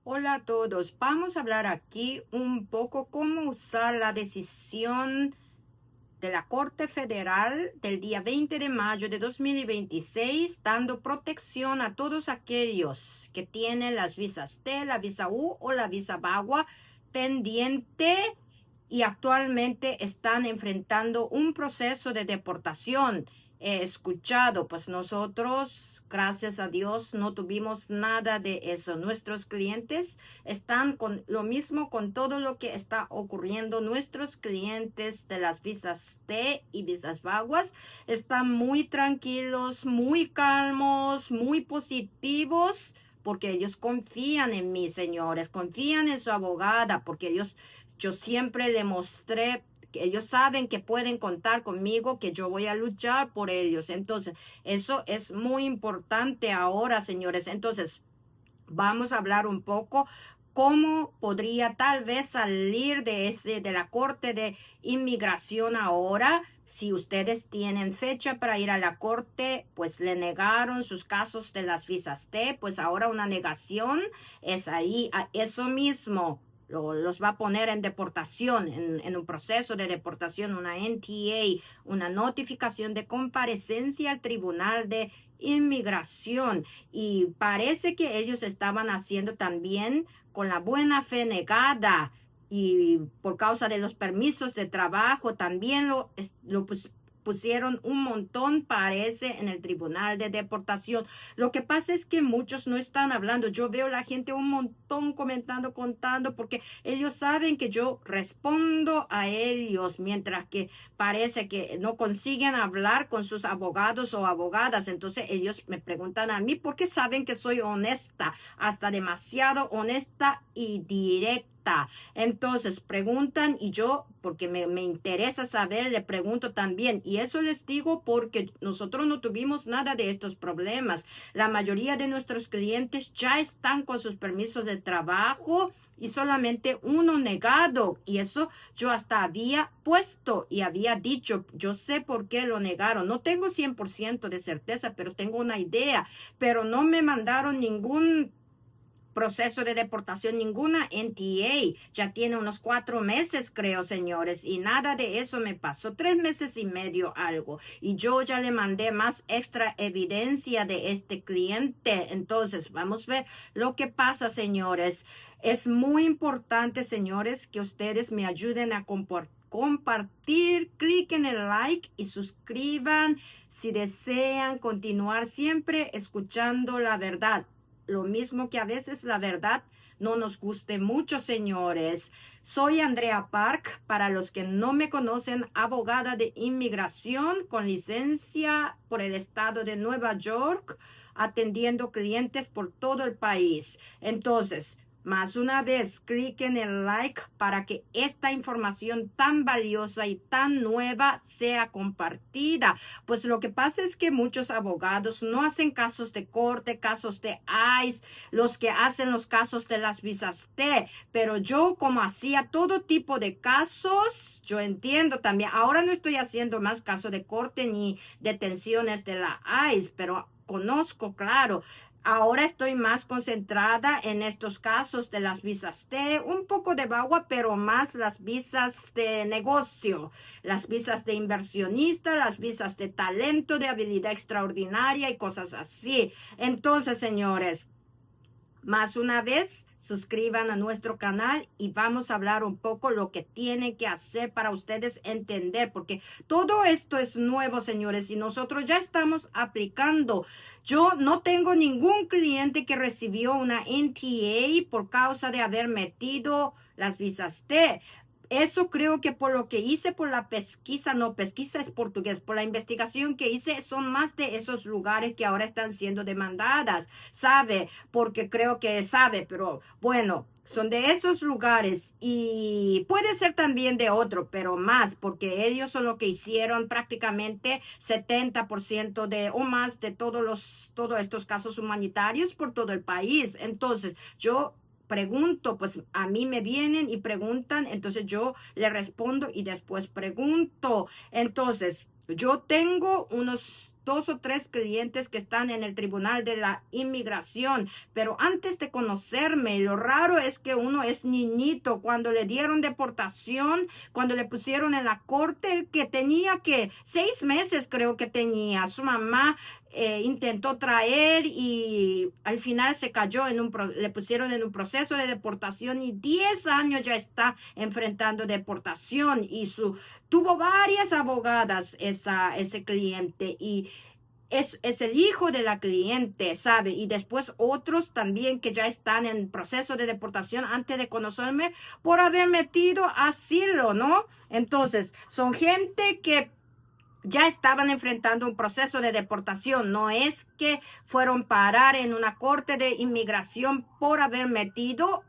Hola a todos, vamos a hablar aquí un poco cómo usar la decisión de la Corte Federal del día 20 de mayo de 2026, dando protección a todos aquellos que tienen las visas T, la visa U o la visa VAWA pendiente y actualmente están enfrentando un proceso de deportación. He escuchado, pues nosotros, gracias a Dios, no tuvimos nada de eso. Nuestros clientes están con lo mismo con todo lo que está ocurriendo. Nuestros clientes de las visas T y visas vaguas están muy tranquilos, muy calmos, muy positivos, porque ellos confían en mí, señores, confían en su abogada, porque yo siempre le mostré que ellos saben que pueden contar conmigo, que yo voy a luchar por ellos. Entonces, eso es muy importante ahora, señores. Entonces, vamos a hablar un poco cómo podría tal vez salir de la Corte de Inmigración ahora. Si ustedes tienen fecha para ir a la corte, pues le negaron sus casos de las visas T, pues ahora una negación es ahí, a eso mismo. Los va a poner en deportación, en un proceso de deportación, una NTA, una notificación de comparecencia al Tribunal de Inmigración. Y parece que ellos estaban haciendo también con la buena fe negada y por causa de los permisos de trabajo también pusieron un montón, parece, en el tribunal de deportación. Lo que pasa es que muchos no están hablando. Yo veo la gente un montón comentando, contando, porque ellos saben que yo respondo a ellos, mientras que parece que no consiguen hablar con sus abogados o abogadas. Entonces ellos me preguntan a mí porque saben que soy honesta, hasta demasiado honesta y directa. Entonces preguntan y yo, porque me interesa saber, le pregunto también. Y eso les digo porque nosotros no tuvimos nada de estos problemas. La mayoría de nuestros clientes ya están con sus permisos de trabajo y solamente uno negado. Y eso yo hasta había puesto y había dicho, yo sé por qué lo negaron. No tengo 100% de certeza, pero tengo una idea. Pero no me mandaron ningún proceso de deportación, ninguna NTA. Ya tiene unos 4 meses, creo, señores, y nada de eso me pasó. 3 meses y medio algo. Y yo ya le mandé más extra evidencia de este cliente. Entonces, vamos a ver lo que pasa, señores. Es muy importante, señores, que ustedes me ayuden a compartir, clic en el like y suscriban si desean continuar siempre escuchando la verdad. Lo mismo que a veces la verdad no nos guste mucho, señores. Soy Andrea Park, para los que no me conocen, abogada de inmigración con licencia por el estado de Nueva York, atendiendo clientes por todo el país. Entonces, más una vez, clic en el like para que esta información tan valiosa y tan nueva sea compartida. Pues lo que pasa es que muchos abogados no hacen casos de corte, casos de ICE, los que hacen los casos de las visas T, pero yo como hacía todo tipo de casos, yo entiendo también, ahora no estoy haciendo más casos de corte ni detenciones de la ICE, pero conozco, claro. Ahora estoy más concentrada en estos casos de las visas T, un poco de VAWA, pero más las visas de negocio, las visas de inversionista, las visas de talento, de habilidad extraordinaria y cosas así. Entonces, señores, más una vez, suscriban a nuestro canal y vamos a hablar un poco lo que tienen que hacer para ustedes entender, porque todo esto es nuevo, señores, y nosotros ya estamos aplicando. Yo no tengo ningún cliente que recibió una NTA por causa de haber metido las visas T. Eso creo que por lo que hice, por la pesquisa, no, pesquisa es portugués, por la investigación que hice, son más de esos lugares que ahora están siendo demandadas, ¿sabe? Porque creo que sabe, pero bueno, son de esos lugares y puede ser también de otro, pero más, porque ellos son lo que hicieron prácticamente 70% de o más de todos estos casos humanitarios por todo el país. Entonces, yo pregunto, pues a mí me vienen y preguntan, entonces yo le respondo y después pregunto. Entonces, yo tengo unos 2 o 3 clientes que están en el Tribunal de la Inmigración, pero antes de conocerme, lo raro es que uno es niñito. Cuando le dieron deportación, cuando le pusieron en la corte, el que tenía que 6 meses creo que tenía, su mamá intentó traer y al final se cayó le pusieron en un proceso de deportación y 10 años ya está enfrentando deportación y tuvo varias abogadas ese cliente y es el hijo de la cliente, ¿sabe? Y después otros también que ya están en proceso de deportación antes de conocerme por haber metido asilo, ¿no? Entonces, son gente que ya estaban enfrentando un proceso de deportación. No es que fueron parar en una corte de inmigración por haber metido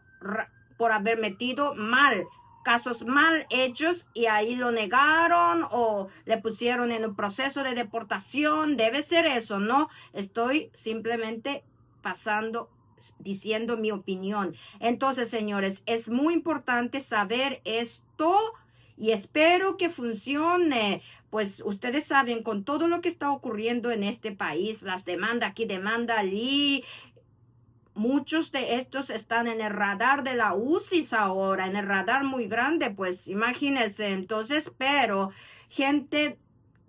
casos mal hechos y ahí lo negaron o le pusieron en un proceso de deportación. Debe ser eso, ¿no? Estoy simplemente diciendo mi opinión. Entonces, señores, es muy importante saber esto y espero que funcione. Pues ustedes saben, con todo lo que está ocurriendo en este país, las demandas aquí, demanda allí, muchos de estos están en el radar de la UCIS ahora, en el radar muy grande, pues imagínense. Entonces, pero gente,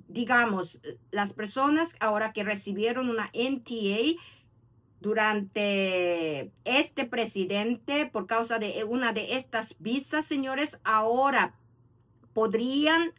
digamos, las personas ahora que recibieron una NTA durante este presidente por causa de una de estas visas, señores, ahora podrían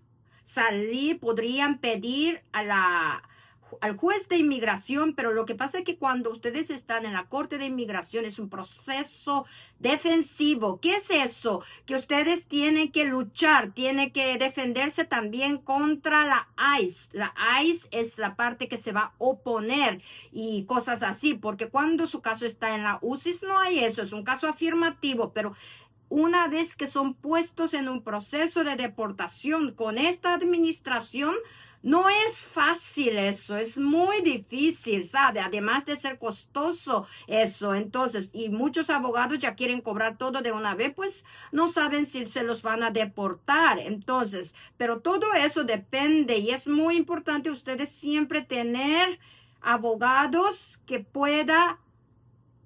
podrían pedir al juez de inmigración, pero lo que pasa es que cuando ustedes están en la corte de inmigración es un proceso defensivo. ¿Qué es eso? Que ustedes tienen que luchar, tienen que defenderse también contra la ICE. La ICE es la parte que se va a oponer y cosas así, porque cuando su caso está en la UCIS no hay eso, es un caso afirmativo, pero una vez que son puestos en un proceso de deportación con esta administración, no es fácil eso, es muy difícil, ¿sabe? Además de ser costoso eso. Entonces, y muchos abogados ya quieren cobrar todo de una vez, pues no saben si se los van a deportar. Entonces, pero todo eso depende y es muy importante ustedes siempre tener abogados que pueda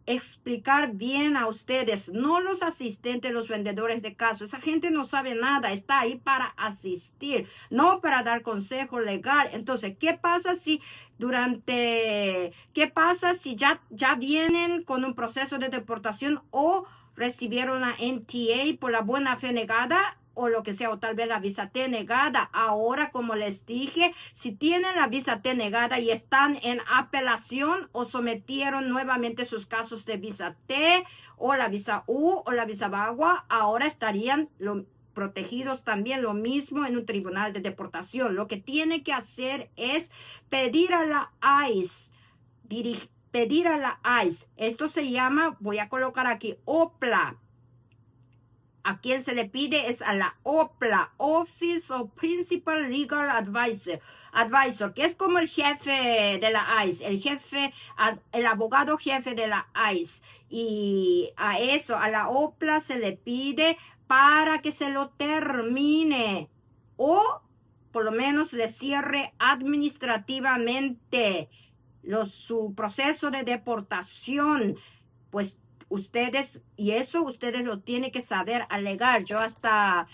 explicar bien a ustedes, no los asistentes, los vendedores de casos. Esa gente no sabe nada, está ahí para asistir, no para dar consejo legal. Entonces, ¿qué pasa si ya vienen con un proceso de deportación o recibieron la NTA por la buena fe negada? O lo que sea, o tal vez la visa T negada. Ahora, como les dije, si tienen la visa T negada y están en apelación o sometieron nuevamente sus casos de visa T o la visa U o la visa VAWA, ahora estarían protegidos también lo mismo en un tribunal de deportación. Lo que tiene que hacer es pedir a la ICE, pedir a la ICE. Esto se llama, voy a colocar aquí, OPLA. A quien se le pide es a la OPLA, Office of Principal Legal Advisor, que es como el jefe de la ICE, el abogado jefe de la ICE. Y a la OPLA se le pide para que se lo termine o por lo menos le cierre administrativamente su proceso de deportación. Pues ustedes lo tienen que saber alegar. Yo hasta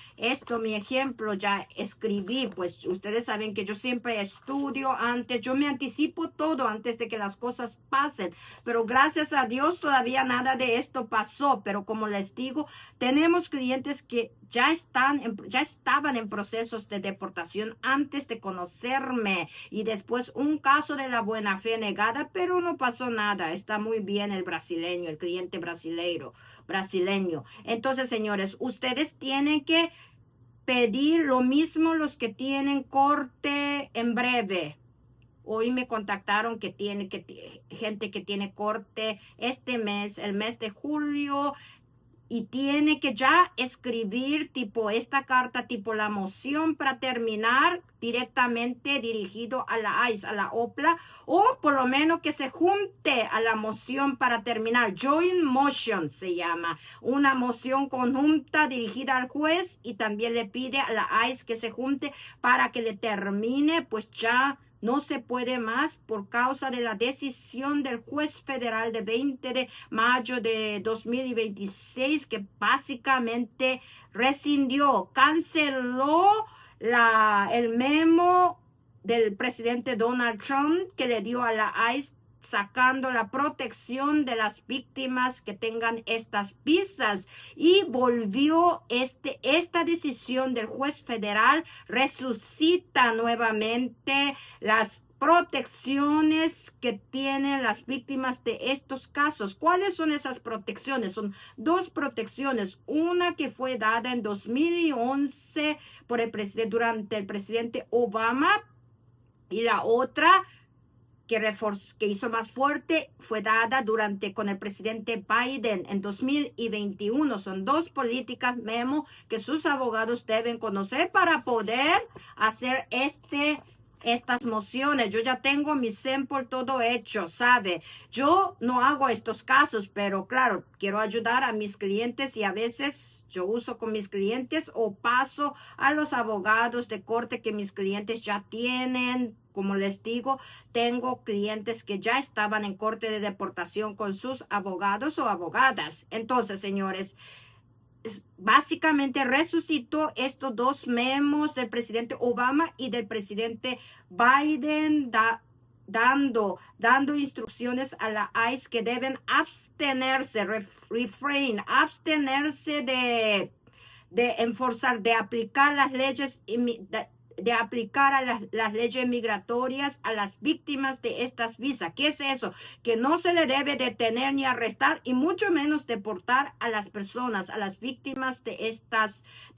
mi ejemplo ya escribí, pues ustedes saben que yo siempre estudio antes, yo me anticipo todo antes de que las cosas pasen, pero gracias a Dios todavía nada de esto pasó, pero como les digo, tenemos clientes que ya estaban en procesos de deportación antes de conocerme y después un caso de la buena fe negada, pero no pasó nada. Está muy bien el cliente brasileño. Entonces, señores, ustedes tienen que pedir lo mismo los que tienen corte en breve. Hoy me contactaron gente que tiene corte este mes, el mes de julio, y tiene que ya escribir esta carta, la moción para terminar directamente dirigido a la ICE, a la OPLA, o por lo menos que se junte a la moción para terminar. Joint motion se llama, una moción conjunta dirigida al juez y también le pide a la ICE que se junte para que le termine pues ya no se puede más por causa de la decisión del juez federal de 20 de mayo de 2026 que básicamente rescindió, canceló el memo del presidente Donald Trump que le dio a la ICE sacando la protección de las víctimas que tengan estas visas y volvió esta decisión del juez federal resucita nuevamente las protecciones que tienen las víctimas de estos casos. ¿Cuáles son esas protecciones? Son dos protecciones. Una que fue dada en 2011 por durante el presidente Obama y la otra que hizo más fuerte fue dada con el presidente Biden en 2021. Son dos políticas memo que sus abogados deben conocer para poder hacer estas mociones. Yo ya tengo mi sample todo hecho, ¿sabe? Yo no hago estos casos, pero claro, quiero ayudar a mis clientes y a veces yo uso con mis clientes o paso a los abogados de corte que mis clientes ya tienen. Como les digo, tengo clientes que ya estaban en corte de deportación con sus abogados o abogadas. Entonces, señores, básicamente resucitó estos dos memos del presidente Obama y del presidente Biden dando instrucciones a la ICE que deben abstenerse, abstenerse de enforzar, de aplicar las leyes de aplicar a las leyes migratorias a las víctimas de estas visas. ¿Qué es eso? Que no se le debe detener ni arrestar y mucho menos deportar a las personas, a las víctimas de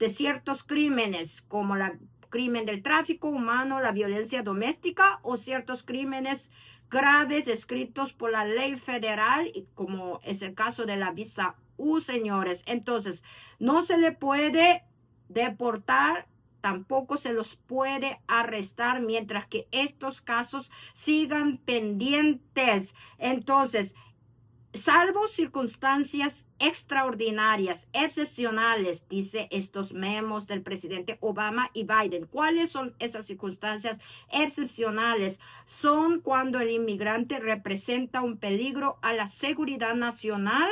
ciertos crímenes como el crimen del tráfico humano, la violencia doméstica o ciertos crímenes graves descritos por la ley federal, como es el caso de la visa U, señores. Entonces, no se le puede deportar, tampoco se los puede arrestar mientras que estos casos sigan pendientes. Entonces, salvo circunstancias extraordinarias, excepcionales, dice estos memos del presidente Obama y Biden. ¿Cuáles son esas circunstancias excepcionales? Son cuando el inmigrante representa un peligro a la seguridad nacional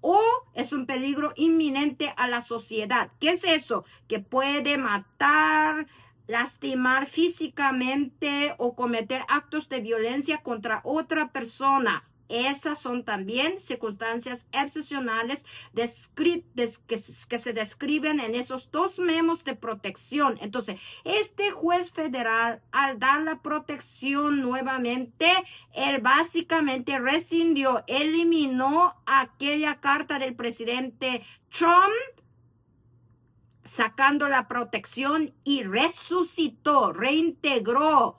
o es un peligro inminente a la sociedad. ¿Qué es eso? Que puede matar, lastimar físicamente o cometer actos de violencia contra otra persona. Esas son también circunstancias excepcionales que se describen en esos dos memos de protección. Entonces, este juez federal, al dar la protección nuevamente, él básicamente rescindió, eliminó aquella carta del presidente Trump, sacando la protección y resucitó, reintegró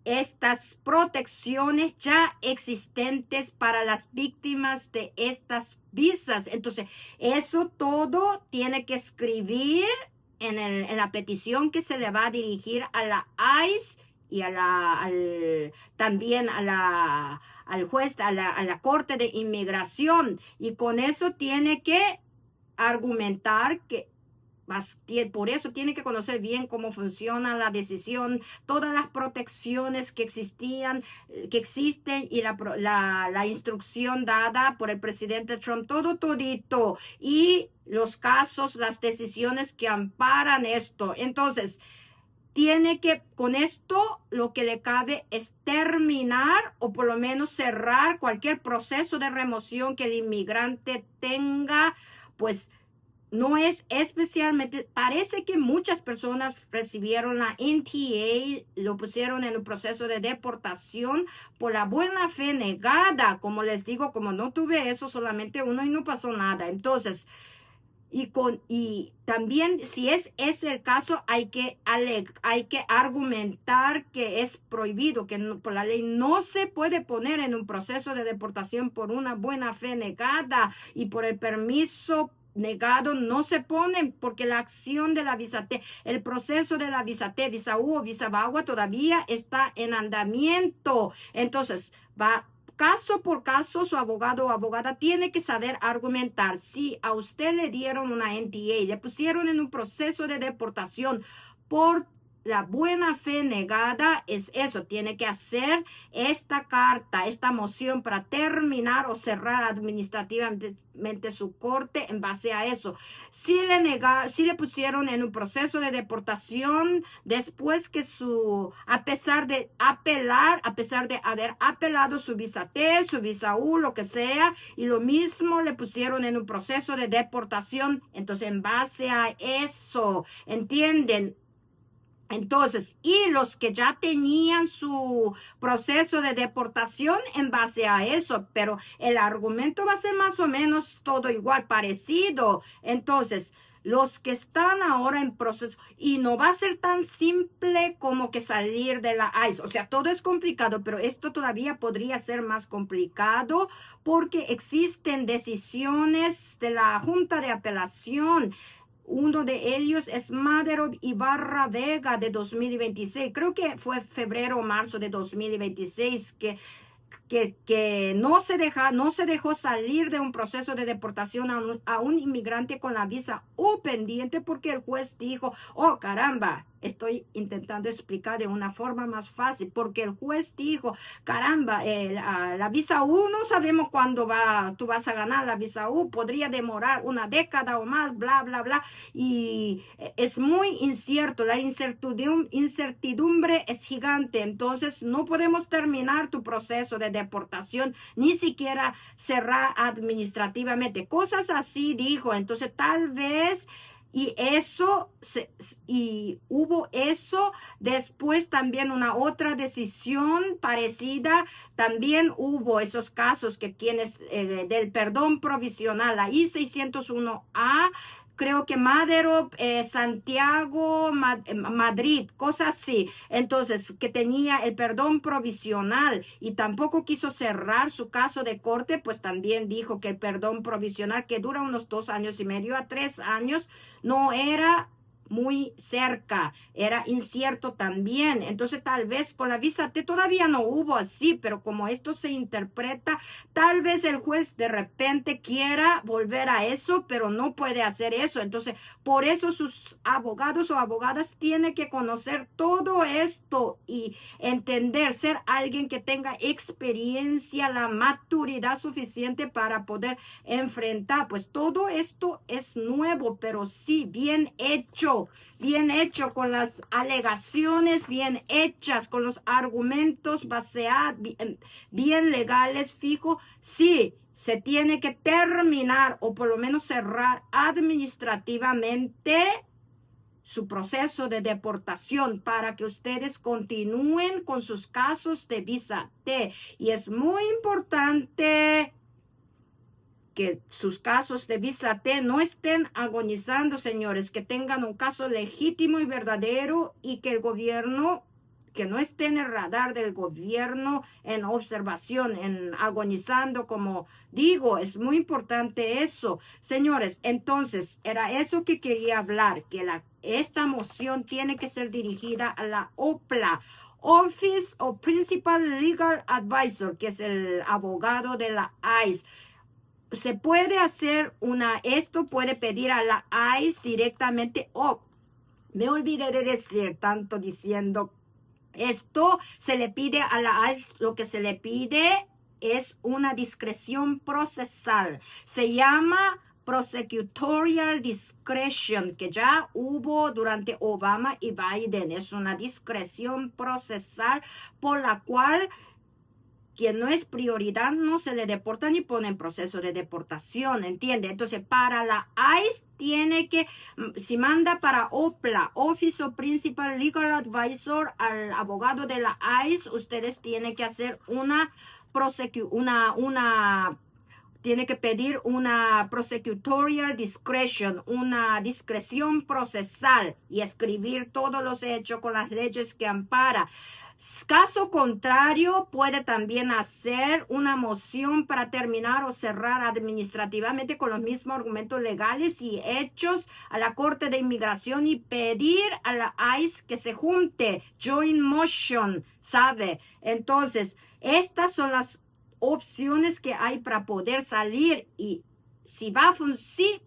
estas protecciones ya existentes para las víctimas de estas visas. Entonces, eso todo tiene que escribir en la petición que se le va a dirigir a la ICE y también al juez, a la Corte de Inmigración. Y con eso tiene que argumentar que por eso tiene que conocer bien cómo funciona la decisión, todas las protecciones que existen y la instrucción dada por el presidente Trump, todito, y los casos, las decisiones que amparan esto. Entonces, con esto lo que le cabe es terminar o por lo menos cerrar cualquier proceso de remoción que el inmigrante tenga, pues no es especialmente, parece que muchas personas recibieron la NTA, lo pusieron en un proceso de deportación por la buena fe negada. Como les digo, como no tuve eso, solamente uno y no pasó nada. Entonces, y también si es el caso, hay que argumentar que es prohibido, que por la ley no se puede poner en un proceso de deportación por una buena fe negada y por el permiso negado no se pone porque la acción de la visa T, el proceso de la visa T, visa U o visa VAWA todavía está en andamiento. Entonces, caso por caso, su abogado o abogada tiene que saber argumentar. Si a usted le dieron una NTA, le pusieron en un proceso de deportación por la buena fe negada es eso, tiene que hacer esta carta, esta moción para terminar o cerrar administrativamente su corte en base a eso. Si le pusieron en un proceso de deportación después que a pesar de haber apelado su visa T, su visa U, lo que sea, y lo mismo le pusieron en un proceso de deportación, entonces en base a eso, ¿entienden? Entonces, y los que ya tenían su proceso de deportación en base a eso, pero el argumento va a ser más o menos todo igual, parecido. Entonces, los que están ahora en proceso, y no va a ser tan simple como que salir de la ICE. O sea, todo es complicado, pero esto todavía podría ser más complicado porque existen decisiones de la Junta de Apelación. Uno de ellos es Madero Ibarra Vega de 2026. Creo que fue febrero o marzo de 2026 que no se dejó salir de un proceso de deportación a un inmigrante con la visa U pendiente porque el juez dijo, oh caramba, estoy intentando explicar de una forma más fácil, porque el juez dijo, caramba, la visa U no sabemos cuándo tú vas a ganar la visa U, podría demorar una década o más, bla, bla, bla, y es muy incierto, la incertidumbre es gigante, entonces no podemos terminar tu proceso de deportación, ni siquiera cerrar administrativamente, cosas así dijo, entonces tal vez y hubo eso, después también una otra decisión parecida, también hubo esos casos que tienes del perdón provisional, la I-601A, creo que Madero, Santiago, Madrid, cosas así. Entonces, que tenía el perdón provisional y tampoco quiso cerrar su caso de corte, pues también dijo que el perdón provisional, que dura unos 2 años y medio a 3 años, no era muy cerca, era incierto también. Entonces tal vez con la visa T todavía no hubo así, pero como esto se interpreta, tal vez el juez de repente quiera volver a eso, pero no puede hacer eso. Entonces por eso sus abogados o abogadas tienen que conocer todo esto y entender, ser alguien que tenga experiencia, la maturidad suficiente para poder enfrentar. Pues todo esto es nuevo, pero sí bien hecho con las alegaciones bien hechas, con los argumentos baseados, bien legales, fijo, sí, se tiene que terminar o por lo menos cerrar administrativamente su proceso de deportación para que ustedes continúen con sus casos de visa T. Y es muy importante que sus casos de visa T no estén agonizando, señores, que tengan un caso legítimo y verdadero y que el gobierno, que no esté en el radar del gobierno en observación, en agonizando, como digo, es muy importante eso. Señores, entonces, era eso que quería hablar, que esta moción tiene que ser dirigida a la OPLA, Office of Principal Legal Advisor, que es el abogado de la ICE. Se puede hacer esto puede pedir a la ICE directamente. Me olvidé de decir, tanto diciendo esto, se le pide a la ICE, lo que se le pide es una discreción procesal. Se llama prosecutorial discretion, que ya hubo durante Obama y Biden. Es una discreción procesal por la cual quien no es prioridad no se le deporta ni pone en proceso de deportación, ¿entiende? Entonces, para la ICE tiene que, si manda para OPLA, Office of Principal Legal Advisor, al abogado de la ICE, ustedes tienen que hacer tiene que pedir una prosecutorial discretion, una discreción procesal y escribir todos los hechos con las leyes que ampara. Caso contrario, puede también hacer una moción para terminar o cerrar administrativamente con los mismos argumentos legales y hechos a la Corte de Inmigración y pedir a la ICE que se junte, joint motion, ¿sabe? Entonces, estas son las opciones que hay para poder salir y sí va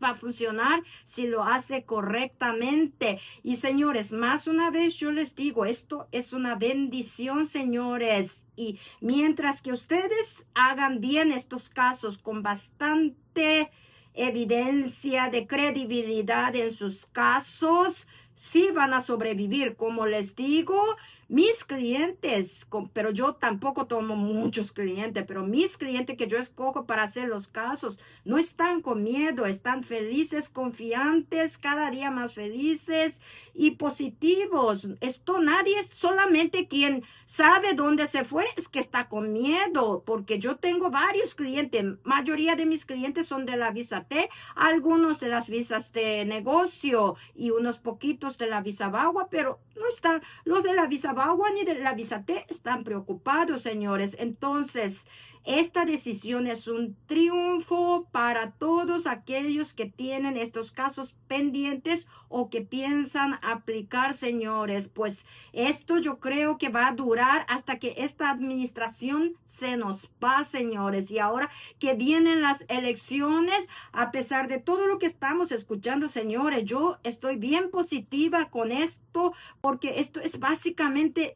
a funcionar si lo hace correctamente. Y señores, más una vez yo les digo, esto es una bendición, señores. Y mientras que ustedes hagan bien estos casos con bastante evidencia de credibilidad en sus casos, sí van a sobrevivir. Como les digo, mis clientes, pero yo tampoco tomo muchos clientes, pero mis clientes que yo escojo para hacer los casos no están con miedo, están felices, confiantes, cada día más felices y positivos. Esto nadie, es solamente quien sabe dónde se fue es que está con miedo, porque yo tengo varios clientes, mayoría de mis clientes son de la visa T, algunos de las visas de negocio y unos poquitos de la visa VAWA, pero no están, los de la visa VAWA ni de la visa T están preocupados, señores. Entonces, esta decisión es un triunfo para todos aquellos que tienen estos casos pendientes o que piensan aplicar, señores. Pues esto yo creo que va a durar hasta que esta administración se nos va, señores. Y ahora que vienen las elecciones, a pesar de todo lo que estamos escuchando, señores, yo estoy bien positiva con esto porque esto es básicamente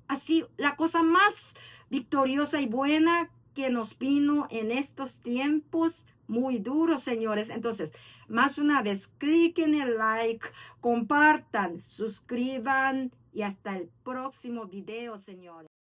así la cosa más victoriosa y buena que nos vino en estos tiempos muy duros, señores. Entonces, más una vez, cliquen el like, compartan, suscriban y hasta el próximo video, señores.